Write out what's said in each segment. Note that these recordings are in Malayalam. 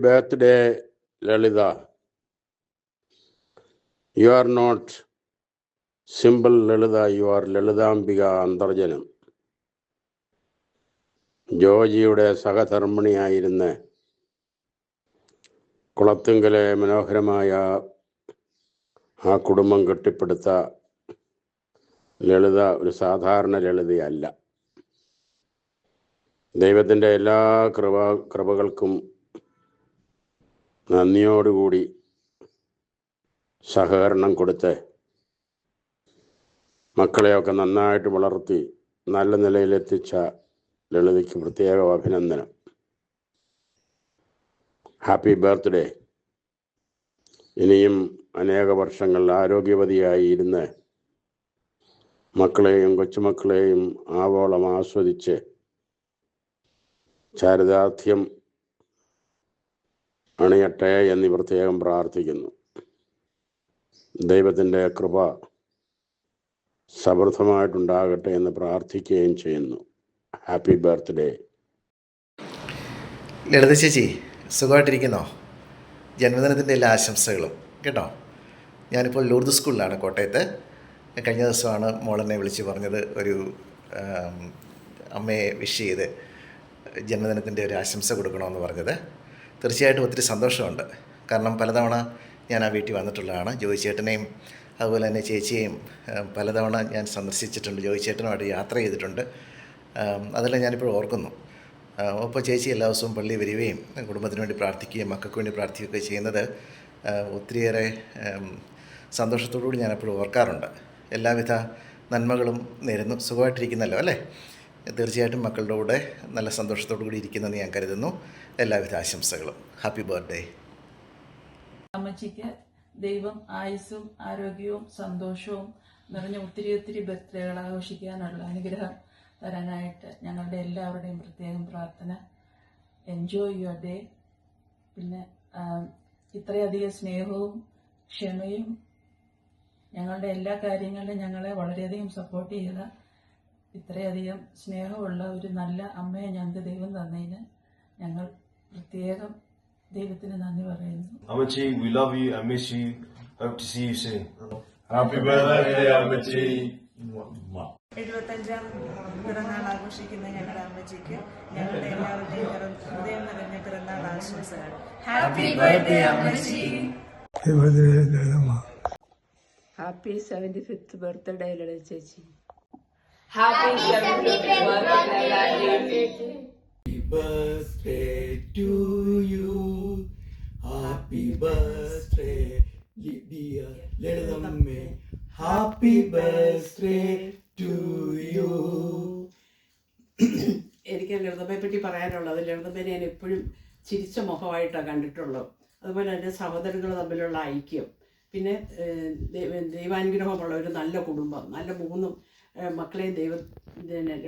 birthday, Lalita. You are not simple Lalita, you are Lalithambika Antharjanam. ജോജിയുടെ സഹധർമ്മിണിയായിരുന്ന കുളത്തുങ്കലെ മനോഹരമായ ആ കുടുംബം കെട്ടിപ്പടുത്ത ലളിത ഒരു സാധാരണ ലളിതയല്ല. ദൈവത്തിൻ്റെ എല്ലാ കൃപകൾക്കും നന്ദിയോടുകൂടി സഹകരണം കൊടുത്ത് മക്കളെയൊക്കെ നന്നായിട്ട് വളർത്തി നല്ല നിലയിലെത്തിച്ച ലളിതയ്ക്ക് പ്രത്യേക അഭിനന്ദനം. Happy birthday. ഇനിയും അനേക വർഷങ്ങൾ ആരോഗ്യവതിയായി ഇരുന്ന് മക്കളെയും കൊച്ചുമക്കളെയും ആവോളം ആസ്വദിച്ച് ചാരിതാർത്ഥ്യം അണിയട്ടെ എന്ന് പ്രത്യേകം പ്രാർത്ഥിക്കുന്നു. ദൈവത്തിൻ്റെ കൃപ സമൃദ്ധമായിട്ടുണ്ടാകട്ടെ എന്ന് പ്രാർത്ഥിക്കുകയും ചെയ്യുന്നു. Happy birthday. ലളിത ചേച്ചി സുഖമായിട്ടിരിക്കുന്നോ? ജന്മദിനത്തിൻ്റെ എല്ലാ ആശംസകളും കേട്ടോ. ഞാനിപ്പോൾ ലൂർദ് സ്കൂളിലാണ് കോട്ടയത്ത്. കഴിഞ്ഞ ദിവസമാണ് മോളെന്നെ വിളിച്ച് പറഞ്ഞത് ഒരു അമ്മയെ വിഷ് ചെയ്ത് ജന്മദിനത്തിൻ്റെ ഒരു ആശംസ കൊടുക്കണമെന്ന് പറഞ്ഞത്. തീർച്ചയായിട്ടും ഒത്തിരി സന്തോഷമുണ്ട്. കാരണം പലതവണ ഞാൻ ആ വീട്ടിൽ വന്നിട്ടുള്ളതാണ്. ജോയി ചേട്ടനെയും അതുപോലെ തന്നെ ചേച്ചിയെയും പലതവണ ഞാൻ സന്ദർശിച്ചിട്ടുണ്ട്. ജോയി ചേട്ടനുമായിട്ട് യാത്ര ചെയ്തിട്ടുണ്ട്. അതെല്ലാം ഞാനിപ്പോൾ ഓർക്കുന്നു. അപ്പോൾ ചേച്ചി എല്ലാ ദിവസവും പള്ളി വരികയും കുടുംബത്തിന് വേണ്ടി പ്രാർത്ഥിക്കുകയും മക്കൾക്ക് വേണ്ടി പ്രാർത്ഥിക്കുകയൊക്കെ ചെയ്യുന്നത് ഒത്തിരിയേറെ സന്തോഷത്തോടുകൂടി ഞാനെപ്പോഴും ഓർക്കാറുണ്ട്. എല്ലാവിധ നന്മകളും നേരുന്നു. സുഖമായിട്ടിരിക്കുന്നല്ലോ അല്ലേ? തീർച്ചയായിട്ടും മക്കളുടെ കൂടെ നല്ല സന്തോഷത്തോടു കൂടി ഇരിക്കുന്നെന്ന് ഞാൻ കരുതുന്നു. എല്ലാവിധ ആശംസകളും. Happy birthday. അമ്മച്ചിക്ക് ദൈവം ആയുസ്സും ആരോഗ്യവും സന്തോഷവും നിറഞ്ഞ ഒത്തിരി ബർത്ത്ഡേകൾ ആഘോഷിക്കാനുള്ള അനുഗ്രഹം തരാനായിട്ട് ഞങ്ങളുടെ എല്ലാവരുടെയും പ്രത്യേകം പ്രാർത്ഥന. Enjoy your day. പിന്നെ ഇത്രയധികം സ്നേഹവും ക്ഷമയും ഞങ്ങളുടെ എല്ലാ കാര്യങ്ങളിലും ഞങ്ങളെ വളരെയധികം സപ്പോർട്ട് ചെയ്ത ഇത്രയധികം സ്നേഹമുള്ള ഒരു നല്ല അമ്മയെ ഞങ്ങൾക്ക് ദൈവം തന്നതിന് ഞങ്ങൾ പ്രത്യേകം ദൈവത്തിന് നന്ദി പറയുന്നു. അമ്മച്ചി, we love you. I miss you. Hope to see you soon. Happy birthday, അമ്മച്ചി. 75ാം പിറന്നാൾ ആഘോഷിക്കുന്ന ഞങ്ങളുടെ അമ്മച്ചിക്ക് ഞങ്ങളുടെ എല്ലാവരുടെയും ഹൃദയം നിറഞ്ഞ പിറന്നാൾ ആശംസകൾ. ഹാപ്പി ബർത്ത്ഡേ അമ്മച്ചി. ഹാപ്പി 75th ബർത്ത്ഡേ ലളിത ചേച്ചി. Happy 75th birthday birthday to you. Happy birthday, dear Lalidamme. Happy birthday to you. എനിക്ക് ലളിതമ്മയെ പറ്റി പറയാനുള്ളത്, ലളിതമ്മയെ ഞാൻ എപ്പോഴും ചിരിച്ച മുഖമായിട്ടാണ് കണ്ടിട്ടുള്ളത്. അതുപോലെ തന്നെ സഹോദരങ്ങൾ തമ്മിലുള്ള ഐക്യം, പിന്നെ ദൈവാനുഗ്രഹമുള്ള ഒരു നല്ല കുടുംബം, നല്ല 3 മക്കളെയും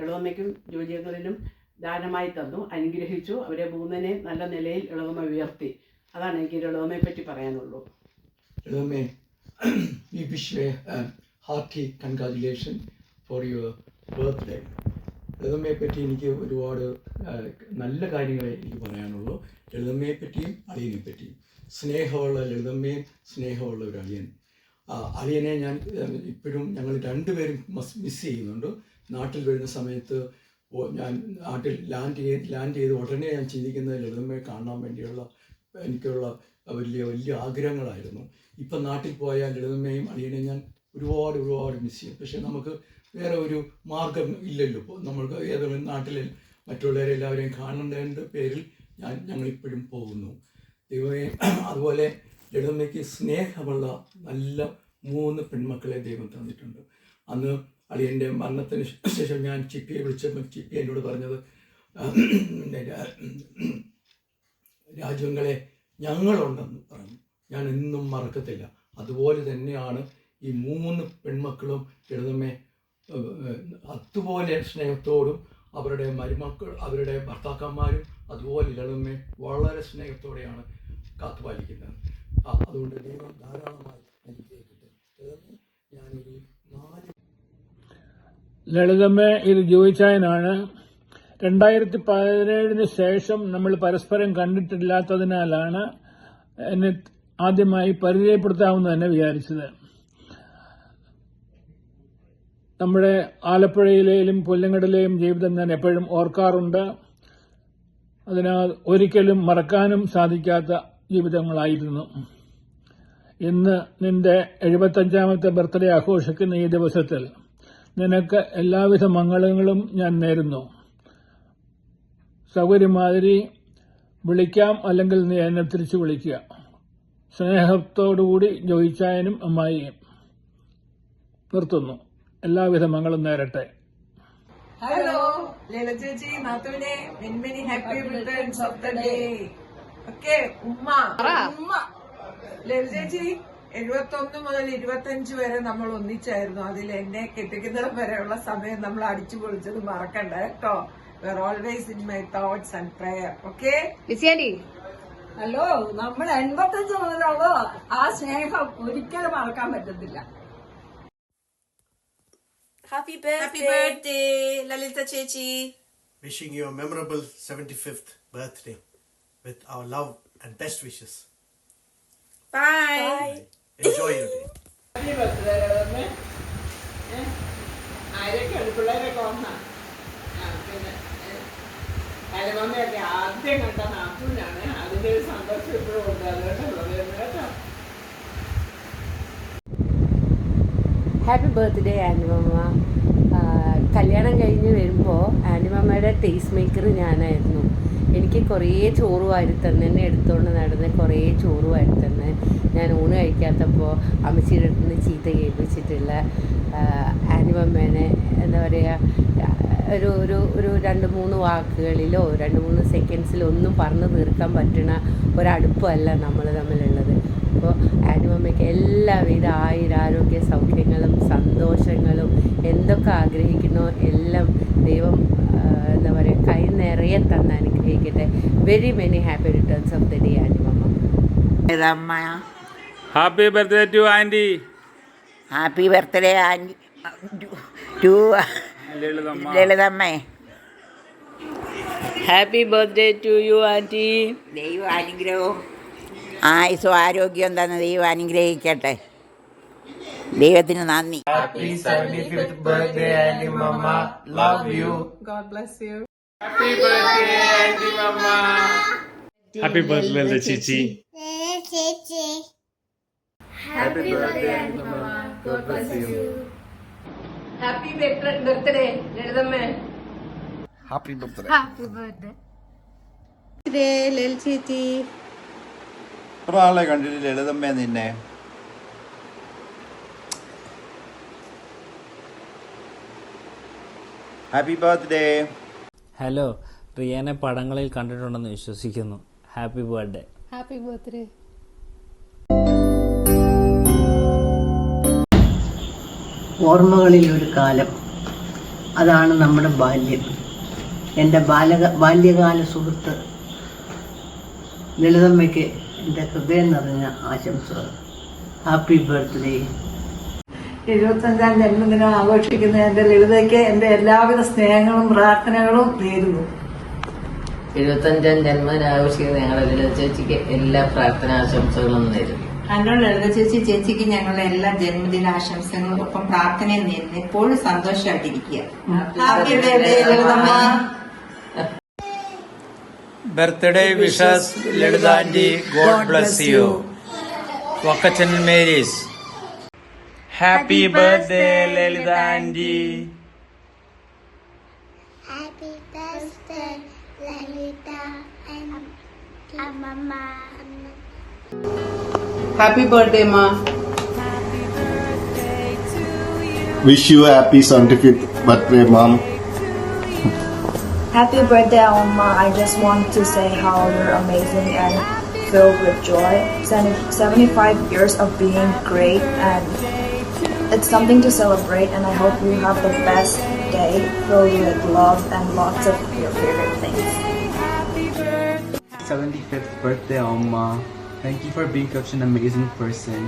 ലളിതമ്മയ്ക്കും ജോലികളിലും ദാനമായി തന്നു, അനുഗ്രഹിച്ചു. അവരെ 3 നല്ല നിലയിൽ ലളിതമ്മ ഉയർത്തി. അതാണ് എനിക്ക് ലളിതമ്മയെ പറ്റി പറയാനുള്ളൂ. ലളിതമ്മേ, we wish you a hearty congratulation for your birthday. ലളിതമ്മയെ പറ്റി എനിക്ക് ഒരുപാട് നല്ല കാര്യങ്ങളെ എനിക്ക് പറയാനുള്ളൂ. ലളിതമ്മയെ പറ്റിയും അളിയനെ പറ്റിയും. സ്നേഹമുള്ള ലളിതമ്മയും സ്നേഹമുള്ള ഒരു അളിയൻ. അളിയനെ ഞാൻ ഇപ്പോഴും ഞങ്ങൾ 2 പേരും മിസ് ചെയ്യുന്നുണ്ട്. നാട്ടിൽ വരുന്ന സമയത്ത് ഞാൻ നാട്ടിൽ ലാൻഡ് ചെയ്ത് ഉടനെ ഞാൻ ചിന്തിക്കുന്നത് ലളിതമ്മയെ കാണാൻ വേണ്ടിയുള്ള എനിക്കുള്ള വലിയ ആഗ്രഹങ്ങളായിരുന്നു. ഇപ്പം നാട്ടിൽ പോയാൽ ലളിതമ്മയും അളിയനെയും ഞാൻ ഒരുപാട് മിസ് ചെയ്യും. പക്ഷേ നമുക്ക് വേറെ ഒരു മാർഗം ഇല്ലല്ലോ. ഇപ്പോൾ നമ്മൾക്ക് ഏതെങ്കിലും നാട്ടിലെ മറ്റുള്ളവരെ എല്ലാവരെയും കാണേണ്ടതിൻ്റെ പേരിൽ ഞങ്ങളിപ്പോഴും പോകുന്നു. ദൈവമേ, അതുപോലെ ലളിതമ്മയ്ക്ക് സ്നേഹമുള്ള നല്ല 3 പെൺമക്കളെ ദൈവം തന്നിട്ടുണ്ട്. അന്ന് അളിയൻ്റെ മരണത്തിന് ശേഷം ഞാൻ ചിപ്പിയെ വിളിച്ചപ്പോൾ ചിപ്പി എന്നോട് പറഞ്ഞത്, രാജ്യങ്ങളെ ഞങ്ങളുണ്ടെന്ന് പറഞ്ഞു. ഞാൻ എന്നും മറക്കത്തില്ല. അതുപോലെ തന്നെയാണ് ഈ 3 പെൺമക്കളും ലളിതമ്മയെ അതുപോലെ സ്നേഹത്തോടും അവരുടെ അവരുടെ ഭർത്താക്കന്മാരും അതുപോലെ ലളിതമ്മയെ വളരെ സ്നേഹത്തോടെയാണ് കാത്തുപാലിക്കുന്നത്. അതുകൊണ്ട് ദൈവം ധാരാളമായി അനുഗ്രഹിക്കട്ടെ. ഞാനൊരു 4 ലളിതമ്മ ഇത് ജോയിച്ചായനാണ്. 2017 ശേഷം നമ്മൾ പരസ്പരം കണ്ടിട്ടില്ലാത്തതിനാലാണ് എന്നെ ആദ്യമായി പരിചയപ്പെടുത്താമെന്ന് തന്നെ വിചാരിച്ചത്. നമ്മുടെ ആലപ്പുഴയിലെയും പുല്ലങ്കടിലെയും ജീവിതം ഞാൻ എപ്പോഴും ഓർക്കാറുണ്ട്. അതിനാൽ ഒരിക്കലും മറക്കാനും സാധിക്കാത്ത ജീവിതങ്ങളായിരുന്നു. ഇന്ന് നിന്റെ 75ാമത്തെ ബർത്ത്ഡേ ആഘോഷിക്കുന്ന ഈ ദിവസത്തിൽ നിനക്ക് എല്ലാവിധ മംഗളങ്ങളും ഞാൻ നേരുന്നു. സൗകര്യമാതിരി വിളിക്കാം, അല്ലെങ്കിൽ നീ എന്നെ തിരിച്ചു വിളിക്കുക. സ്നേഹത്തോടുകൂടി ജോയിച്ചായനും അമ്മായിയും. നിർത്തുന്നു. എല്ലാവിധ മംഗളം നേരട്ടെ. ഹലോ ലളിത ചേച്ചി, നാത്തുവിനെ many happy returns of the day. Okay, ഉമ്മ ലളിത ചേച്ചി 71 മുതൽ 25 വരെ നമ്മൾ ഒന്നിച്ചായിരുന്നു. അതിൽ എന്നെ കെട്ടിക്കുന്നിടം വരെയുള്ള സമയം നമ്മൾ അടിച്ചു പൊളിച്ചത് മറക്കണ്ട കേട്ടോ. We are always in my thoughts and prayer. Okay hello, നമ്മൾ 85 മുതലുള്ള ആ സ്നേഹം ഒരിക്കലും മറക്കാൻ പറ്റത്തില്ല. Happy birthday, Lalita Chechi. Wishing you a memorable 75th birthday with our love and best wishes. Bye. Enjoy your day. Happy birthday, Radhamme. ആരൊക്കെയാണ് പിള്ളേരൊക്കെ വന്നാ? പിന്നെ അലമമ്മയൊക്കെ ആദ്യം കണ്ട നാത്തൂനാണ്. അതിന്റെ ഒരു സന്തോഷം ഇപ്പോഴും ഉണ്ട്. അതുകൊണ്ടുള്ളത് കേട്ടോ. ഹാപ്പി ബർത്ത്ഡേ ആൻറ്റിമമ്മ. കല്യാണം കഴിഞ്ഞ് വരുമ്പോൾ ആൻറ്റിമമ്മയുടെ ടേസ്റ്റ് മേക്കർ ഞാനായിരുന്നു. എനിക്ക് കുറേ ചോറ് വാരിത്തന്നെ, എന്നെ എടുത്തുകൊണ്ട് നടന്ന് കുറേ ചോറ് വാരിത്തന്നെ. ഞാൻ ഊണ് കഴിക്കാത്തപ്പോൾ അമ്മച്ചിയുടെ അടുത്ത് നിന്ന് ചീത്ത കേൾപ്പിച്ചിട്ടുള്ള ആൻറ്റിമമ്മേനെ എന്താ പറയുക, ഒരു 2-3 വാക്കുകളിലോ 2-3 സെക്കൻഡ്സിലോ ഒന്നും പറഞ്ഞു തീർക്കാൻ പറ്റുന്ന ഒരടുപ്പമല്ല നമ്മൾ തമ്മിലുള്ളത്. അപ്പോൾ ആൻറ്റിമമ്മയ്ക്ക് എല്ലാവിധ ആരോഗ്യ സൗഖ്യങ്ങളും സന്തോഷങ്ങളും എന്തൊക്കെ ആഗ്രഹിക്കുന്നോ എല്ലാം ദൈവം എന്താ പറയുക കൈ നിറയെ തന്ന് അനുഗ്രഹിക്കട്ടെ. Very many happy returns of the day ആൻറ്റിമമ്മ. Happy birthday to auntie. Happy birthday auntie to ലളിതമ്മേ. Happy birthday to you auntie. ദൈവ അനുഗ്രഹവും ആയുസ്സും ആരോഗ്യം തന്നെ ദൈവം അനുഗ്രഹിക്കട്ടെ. ദൈവത്തിന് നന്ദി. Happy 75th birthday, Auntie Mama. Love you. God bless you. Happy birthday, Auntie Mama. Happy birthday, Chichi. Happy birthday, Auntie Mama. God bless you. Happy birthday ലളിതമ്മേ. Happy birthday. Happy birthday. ചേച്ചി. എത്ര നാളെ കണ്ടിട്ട് ലളിതമ്മേ നിന്നെ. Happy birthday. ഹലോ, റിയാനെ പടങ്ങളിൽ കണ്ടിട്ടുണ്ടെന്ന് വിശ്വസിക്കുന്നു. Happy birthday. Happy birthday. ഓർമ്മകളിൽ ഒരു കാലം, അതാണ് നമ്മുടെ ബാല്യം. എൻ്റെ ബാല്യകാല സുഹൃത്ത് ലളിതമ്മയ്ക്ക് എൻ്റെ ഹൃദയം നിറഞ്ഞ ആശംസകൾ. Happy birthday. 75ാം ജന്മദിനം ആഘോഷിക്കുന്ന എൻ്റെ ലളിതയ്ക്ക് എൻ്റെ എല്ലാവിധ സ്നേഹങ്ങളും പ്രാർത്ഥനകളും നേരുന്നു. 75ാം ജന്മദിനം ആഘോഷിക്കുന്ന ഞങ്ങളുടെ ലളിത ചേച്ചിക്ക് എല്ലാ പ്രാർത്ഥനാശംസകളും നേരുന്നു. ഹലോ ലളിത ചേച്ചി, ചേച്ചിക്ക് ഞങ്ങളുടെ എല്ലാ ജന്മദിനാശംസകളും ഒപ്പം പ്രാർത്ഥനയും നേരുന്നു. എപ്പോഴും സന്തോഷമായിട്ടിരിക്കുക. Happy birthday Lalithamma. Birthday wishes Lalitha auntie. God bless you. Vakkachan Mary's. Happy birthday Lalitha auntie. Happy birthday, Lalita and Mama. Happy birthday, Ma. Wish you a happy 75th birthday, Mom. Happy birthday, Alma. I just want to say how you're amazing and filled with joy. 75 years of being great, and it's something to celebrate, and I hope you have the best day filled with love and lots of your favorite things. 75th birthday, Alma. Thank you for being such an amazing person,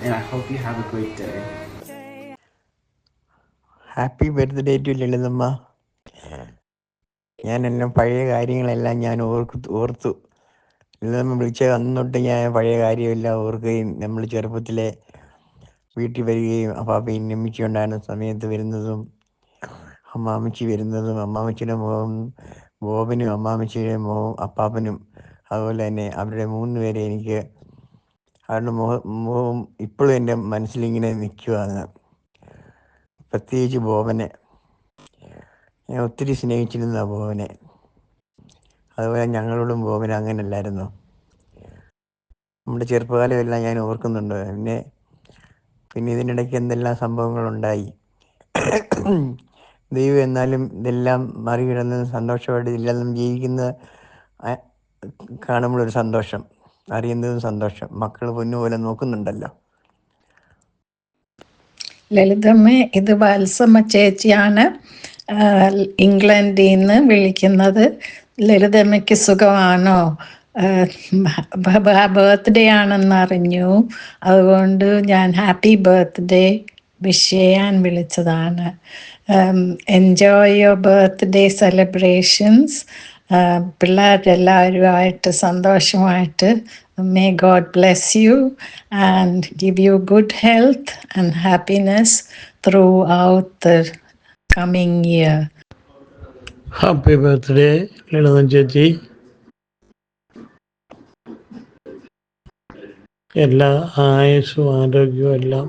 and I hope you have a great day. Happy birthday to Lilithama. ഞാൻ എൻ്റെ പഴയ കാര്യങ്ങളെല്ലാം ഞാൻ ഓർത്തു. നമ്മൾ വിളിച്ച അന്ന് തൊട്ട് ഞാൻ പഴയ കാര്യമെല്ലാം ഓർക്കുകയും നമ്മൾ ചെറുപ്പത്തിലെ വീട്ടിൽ വരികയും അപ്പാപ്പയും അമ്മച്ചി ഉണ്ടായിരുന്ന സമയത്ത് വരുന്നതും അമ്മാമ്മച്ചി വരുന്നതും അമ്മാമ്മച്ചിയുടെ മുഖം ബോബനും അമ്മാമ്മച്ചിയുടെ മുഖം അപ്പാപ്പനും അതുപോലെ തന്നെ അവരുടെ 3 പേരെ എനിക്ക് അവരുടെ മുഖം ഇപ്പോഴും എൻ്റെ മനസ്സിലിങ്ങനെ നിൽക്കുകയാണ്. പ്രത്യേകിച്ച് ബോബനെ ഞാൻ ഒത്തിരി സ്നേഹിച്ചിരുന്ന ബോബനെ. അതുപോലെ ഞങ്ങളോടും ബോബന് അങ്ങനെയല്ലായിരുന്നു. നമ്മുടെ ചെറുപ്പകാലമെല്ലാം ഞാൻ ഓർക്കുന്നുണ്ട്. പിന്നെ ഇതിനിടയ്ക്ക് എന്തെല്ലാം സംഭവങ്ങളുണ്ടായി. ദൈവം എന്നാലും ഇതെല്ലാം മറികടന്ന് സന്തോഷമായിട്ട് ഇല്ലെന്നും ജീവിക്കുന്ന കാണുമ്പോഴൊരു സന്തോഷം, അറിയുന്നതും സന്തോഷം. മക്കൾ പൊന്നുപോലെ നോക്കുന്നുണ്ടല്ലോ. ലളിതമ്മേ, ഇത് ബാൽസമ്മ ചേച്ചിയാണ് ഇംഗ്ലണ്ടിൽ നിന്ന് വിളിക്കുന്നത്. ലളിതമ്മയ്ക്ക് സുഖമാണോ? ബർത്ത്ഡേ ആണെന്ന് അറിഞ്ഞു. അതുകൊണ്ട് ഞാൻ ഹാപ്പി ബർത്ത്ഡേ വിഷ് ചെയ്യാൻ വിളിച്ചതാണ്. Enjoy your birthday celebrations. പിള്ളേരെല്ലാവരുമായിട്ട് സന്തോഷമായിട്ട്. May God bless you and give you good health and happiness throughout the coming year. Happy birthday ലളിതം ചേച്ചി. എല്ലാ ആയുസ്സും ആരോഗ്യവും എല്ലാം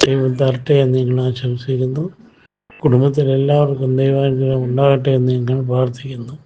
ദൈവം തരട്ടെ എന്ന് ഞങ്ങൾ ആശംസിക്കുന്നു. കുടുംബത്തിലെല്ലാവർക്കും ദൈവാനുഗ്രഹം ഉണ്ടാകട്ടെ എന്ന് ഞങ്ങൾ പ്രാർത്ഥിക്കുന്നു.